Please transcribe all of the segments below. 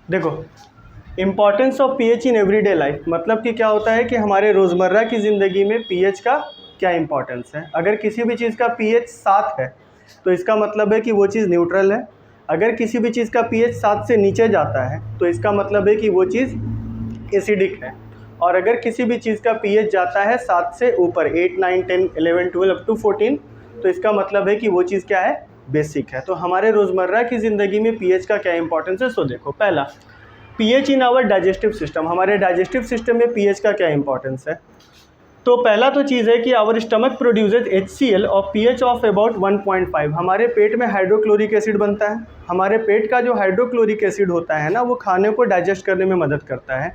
देखो, importance of pH in everyday life, मतलब कि क्या होता है कि हमारे रोज़मर्रा की ज़िंदगी में पीएच का क्या इम्पॉर्टेंस है। अगर किसी भी चीज़ का पीएच 7 है तो इसका मतलब है कि वो चीज़ न्यूट्रल है। अगर किसी भी चीज़ का पीएच 7 से नीचे जाता है तो इसका मतलब है कि वो चीज़ एसिडिक है। और अगर किसी भी चीज़ का पीएच जाता है 7 से ऊपर, 8, 9, 10, 11, 12 अप टू 14, तो इसका मतलब है कि वो चीज़ क्या है, बेसिक है। तो हमारे रोज़मर्रा की ज़िंदगी में पीएच का क्या इंपॉर्टेंस है। सो देखो, पहला pH in our digestive system, हमारे डाइजेस्टिव सिस्टम में पीएच का क्या इंपॉर्टेंस है। तो पहला तो चीज़ है कि our stomach produces HCl of pH of about 1.5। हमारे पेट में हाइड्रोक्लोरिक एसिड बनता है। हमारे पेट का जो हाइड्रोक्लोरिक एसिड होता है ना, वो खाने को डाइजेस्ट करने में मदद करता है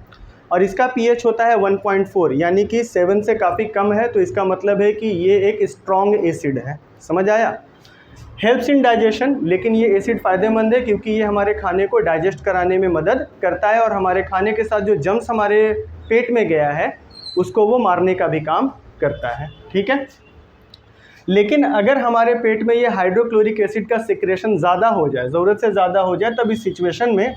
और इसका पीएच होता है 1.4, यानी कि 7 से काफ़ी कम है। तो इसका मतलब है कि ये एक स्ट्रॉन्ग एसिड है। समझ आया। हेल्प्स इन डाइजेशन, लेकिन ये एसिड फ़ायदेमंद है क्योंकि ये हमारे खाने को डाइजेस्ट कराने में मदद करता है और हमारे खाने के साथ जो जम्स हमारे पेट में गया है उसको वो मारने का भी काम करता है। ठीक है। लेकिन अगर हमारे पेट में ये हाइड्रोक्लोरिक एसिड का सिक्रेशन ज़्यादा हो जाए, ज़रूरत से ज़्यादा हो जाए, तब इस सिचुएशन में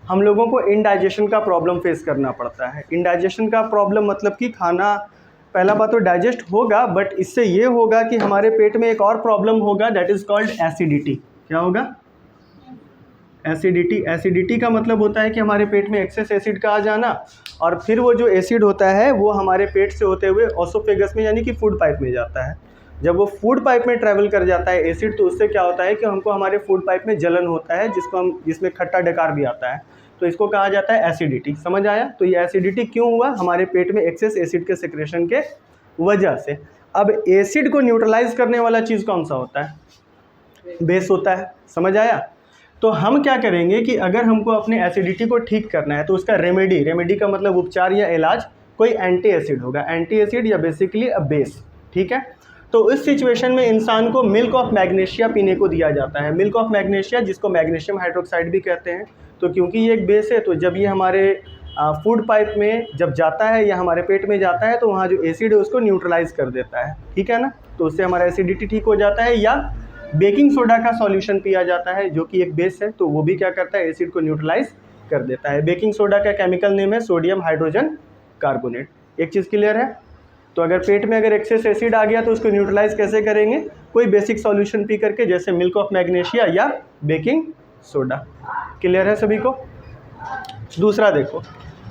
हम लोगों को इंडाइजेशन का प्रॉब्लम फेस करना पड़ता है। इंडाइजेशन का प्रॉब्लम मतलब कि खाना पहला बात तो डाइजेस्ट होगा, बट इससे ये होगा कि हमारे पेट में एक और प्रॉब्लम होगा, दैट इज़ कॉल्ड एसिडिटी। क्या होगा? एसिडिटी। एसिडिटी का मतलब होता है कि हमारे पेट में एक्सेस एसिड का आ जाना और फिर वो जो एसिड होता है वो हमारे पेट से होते हुए ओसोफेगस में यानी कि फूड पाइप में जाता है। जब वो फूड पाइप में ट्रैवल कर जाता है एसिड, तो उससे क्या होता है कि हमको हमारे फूड पाइप में जलन होता है, जिसमें खट्टा डकार भी आता है। तो इसको कहा जाता है एसिडिटी। समझ आया। तो ये एसिडिटी क्यों हुआ? हमारे पेट में एक्सेस एसिड के सिक्रेशन के वजह से। अब एसिड को न्यूट्रलाइज करने वाला चीज़ कौन सा होता है? बेस होता है। समझ आया। तो हम क्या करेंगे कि अगर हमको अपने एसिडिटी को ठीक करना है तो उसका रेमेडी का मतलब उपचार या इलाज, कोई एंटी एसिड होगा। एंटी एसिड या बेसिकली अ बेस। ठीक है। तो इस सिचुएशन में इंसान को मिल्क ऑफ मैग्नीशिया पीने को दिया जाता है। मिल्क ऑफ मैग्नीशिया, जिसको मैग्नीशियम हाइड्रोक्साइड भी कहते हैं। तो क्योंकि ये एक बेस है, तो जब ये हमारे फूड पाइप में जब जाता है या हमारे पेट में जाता है तो वहाँ जो एसिड है उसको न्यूट्रलाइज कर देता है। ठीक है ना। तो उससे हमारा एसिडिटी ठीक हो जाता है। या बेकिंग सोडा का सॉल्यूशन पिया जाता है जो कि एक बेस है, तो वो भी क्या करता है, एसिड को न्यूट्रलाइज कर देता है। बेकिंग सोडा का केमिकल नेम है सोडियम हाइड्रोजन कार्बोनेट। एक चीज़ क्लियर है। तो अगर पेट में अगर एक्सेस एसिड आ गया तो उसको न्यूट्रलाइज कैसे करेंगे? कोई बेसिक सॉल्यूशन पी करके, जैसे मिल्क ऑफ मैग्नीशिया या बेकिंग सोडा। क्लियर है सभी को। दूसरा देखो,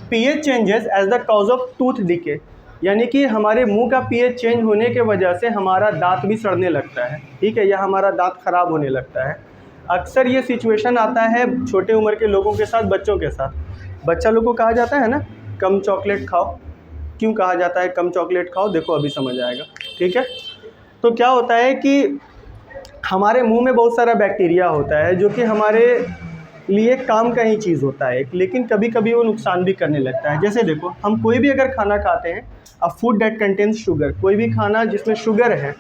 pH changes as the cause of tooth decay, यानी कि हमारे मुंह का पीएच चेंज होने के वजह से हमारा दांत भी सड़ने लगता है। ठीक है। या हमारा दांत खराब होने लगता है। अक्सर ये सिचुएशन आता है छोटे उम्र के लोगों के साथ, बच्चों के साथ। बच्चा लोग को कहा जाता है ना, कम चॉकलेट खाओ। क्यों कहा जाता है कम चॉकलेट खाओ? देखो अभी समझ आएगा। ठीक है। तो क्या होता है कि हमारे मुंह में बहुत सारा बैक्टीरिया होता है जो कि हमारे लिए काम का ही चीज़ होता है, लेकिन कभी कभी वो नुकसान भी करने लगता है। जैसे देखो, हम कोई भी अगर खाना खाते हैं, अ फूड डेट कंटेन्स शुगर, कोई भी खाना जिसमें शुगर है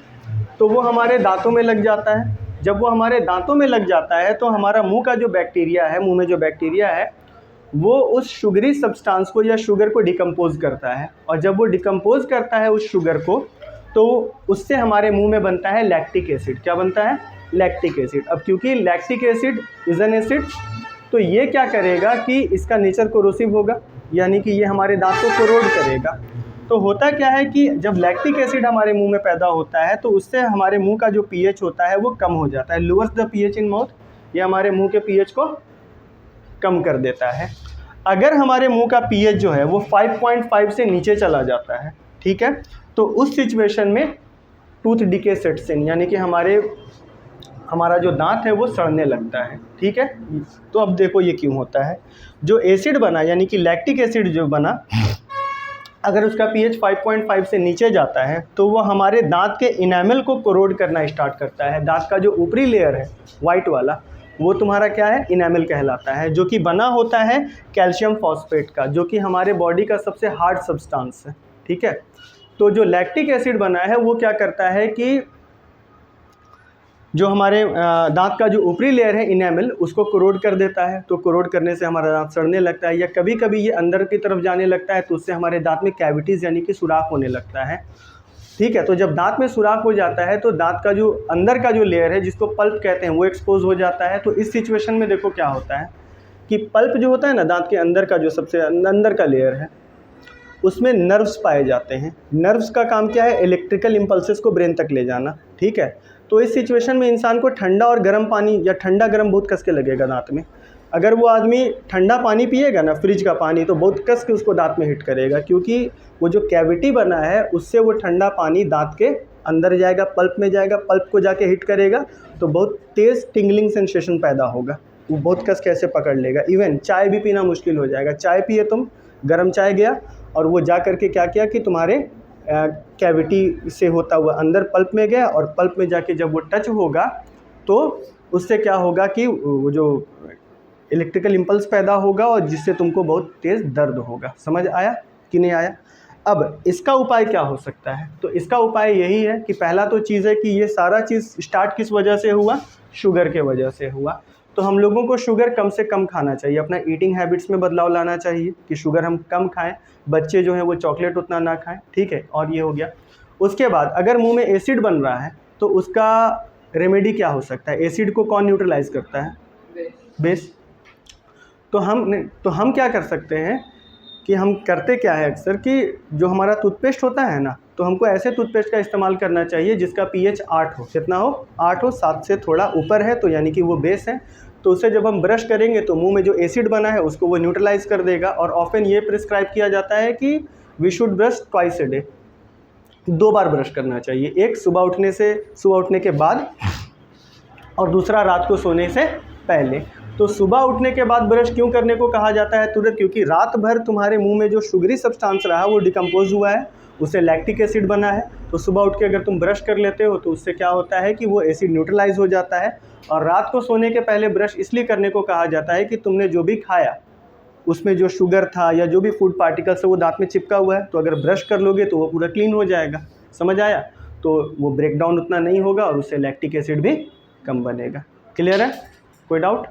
तो वो हमारे दांतों में लग जाता है। जब वो हमारे दांतों में लग जाता है तो हमारा मुंह का जो बैक्टीरिया है, मुंह में जो बैक्टीरिया है, वो उस शुगरी सब्सटेंस को या शुगर को डिकम्पोज करता है। और जब वो डिकम्पोज करता है उस शुगर को, तो उससे हमारे मुंह में बनता है लैक्टिक एसिड। क्या बनता है? Lactic acid. अब क्योंकि lactic acid is an acid, तो ये क्या करेगा कि इसका नेचर कोरोसिव होगा, यानी कि ये हमारे दांत को कोरोड करेगा। तो होता क्या है कि जब लैक्टिक एसिड हमारे मुंह में पैदा होता है तो उससे हमारे मुंह का जो पीएच होता है वो कम हो जाता है। Lowers the pH in mouth, ये हमारे मुंह के पीएच को कम कर देता है। अगर हमारे मुंह का पीएच जो है वो 5.5 से नीचे चला जाता है, ठीक है, तो उस सिचुएशन में टूथ डिके सेट्स इन, यानी कि हमारा जो दांत है वो सड़ने लगता है। ठीक है। तो अब देखो ये क्यों होता है। जो एसिड बना, यानी कि लैक्टिक एसिड जो बना, अगर उसका पीएच 5.5 से नीचे जाता है तो वो हमारे दांत के इनेमल को कोरोड करना स्टार्ट करता है। दांत का जो ऊपरी लेयर है वाइट वाला, वो तुम्हारा क्या है? इनेमल कहलाता है, जो कि बना होता है कैल्शियम फॉस्फेट का, जो कि हमारे बॉडी का सबसे हार्ड सब्सटेंस है। ठीक है। तो जो लैक्टिक एसिड बना है वो क्या करता है कि जो हमारे दांत का जो ऊपरी लेयर है इनेमल, उसको कोरोड कर देता है। तो कोरोड करने से हमारा दांत सड़ने लगता है, या कभी कभी ये अंदर की तरफ जाने लगता है तो उससे हमारे दांत में कैविटीज़ यानी कि सुराख होने लगता है। ठीक है। तो जब दांत में सुराख हो जाता है तो दांत का जो अंदर का जो लेयर है, जिसको पल्प कहते हैं, वो एक्सपोज हो जाता है। तो इस सिचुएशन में देखो क्या होता है कि पल्प जो होता है ना, दांत के अंदर का जो सबसे अंदर का लेयर है, उसमें नर्व्स पाए जाते हैं। नर्व्स का काम क्या है? इलेक्ट्रिकल इम्पल्सेस को ब्रेन तक ले जाना, ठीक है। तो इस सिचुएशन में इंसान को ठंडा और गर्म पानी या ठंडा गर्म बहुत कस के लगेगा दांत में। अगर वो आदमी ठंडा पानी पिएगा ना, फ्रिज का पानी, तो बहुत कस के उसको दांत में हिट करेगा, क्योंकि वो जो कैविटी बना है उससे वो ठंडा पानी दांत के अंदर जाएगा, पल्प में जाएगा, पल्प को जाके हिट करेगा, तो बहुत तेज़ टिंगलिंग सेंसेशन पैदा होगा, वो बहुत कस के ऐसे पकड़ लेगा। इवन चाय भी पीना मुश्किल हो जाएगा। चाय पिए तुम, गर्म चाय गया और वो जा करके क्या किया कि तुम्हारे कैविटी से होता हुआ अंदर पल्प में गया, और पल्प में जाके जब वो टच होगा तो उससे क्या होगा कि वो जो इलेक्ट्रिकल इम्पल्स पैदा होगा, और जिससे तुमको बहुत तेज़ दर्द होगा। समझ आया कि नहीं आया? अब इसका उपाय क्या हो सकता है? तो इसका उपाय यही है कि पहला तो चीज़ है कि ये सारा चीज़ स्टार्ट किस वजह से हुआ? शुगर के वजह से हुआ। तो हम लोगों को शुगर कम से कम खाना चाहिए, अपना ईटिंग हैबिट्स में बदलाव लाना चाहिए कि शुगर हम कम खाएं। बच्चे जो हैं वो चॉकलेट उतना ना खाएं, ठीक है। और ये हो गया। उसके बाद अगर मुंह में एसिड बन रहा है तो उसका रेमेडी क्या हो सकता है? एसिड को कौन न्यूट्रलाइज करता है? बेस। तो हम क्या कर सकते हैं कि हम करते क्या है अक्सर कि जो हमारा टूथपेस्ट होता है ना, तो हमको ऐसे टूथपेस्ट का इस्तेमाल करना चाहिए जिसका pH 8 हो। कितना हो? 8 हो। 7 से थोड़ा ऊपर है तो यानी कि वो बेस है। तो उससे जब हम ब्रश करेंगे तो मुंह में जो एसिड बना है उसको वो न्यूट्रलाइज कर देगा। और ऑफन ये प्रिस्क्राइब किया जाता है कि we should brush twice a day, 2 बार ब्रश करना चाहिए। एक सुबह उठने के बाद, और दूसरा रात को सोने से पहले। तो सुबह उठने के बाद ब्रश क्यों करने को कहा जाता है तुरंत? क्योंकि रात भर तुम्हारे मुंह में जो शुगरी सब्सटेंस रहा वो डिकम्पोज हुआ है, उससे लैक्टिक एसिड बना है। तो सुबह उठ के अगर तुम ब्रश कर लेते हो तो उससे क्या होता है कि वो एसिड न्यूट्रलाइज हो जाता है। और रात को सोने के पहले ब्रश इसलिए करने को कहा जाता है कि तुमने जो भी खाया उसमें जो शुगर था या जो भी फूड पार्टिकल्स है वो दांत में चिपका हुआ है, तो अगर ब्रश कर लोगे तो वो पूरा क्लीन हो जाएगा। समझ आया? तो वो ब्रेक डाउन उतना नहीं होगा और उससे लैक्टिक एसिड भी कम बनेगा। क्लियर है? कोई डाउट?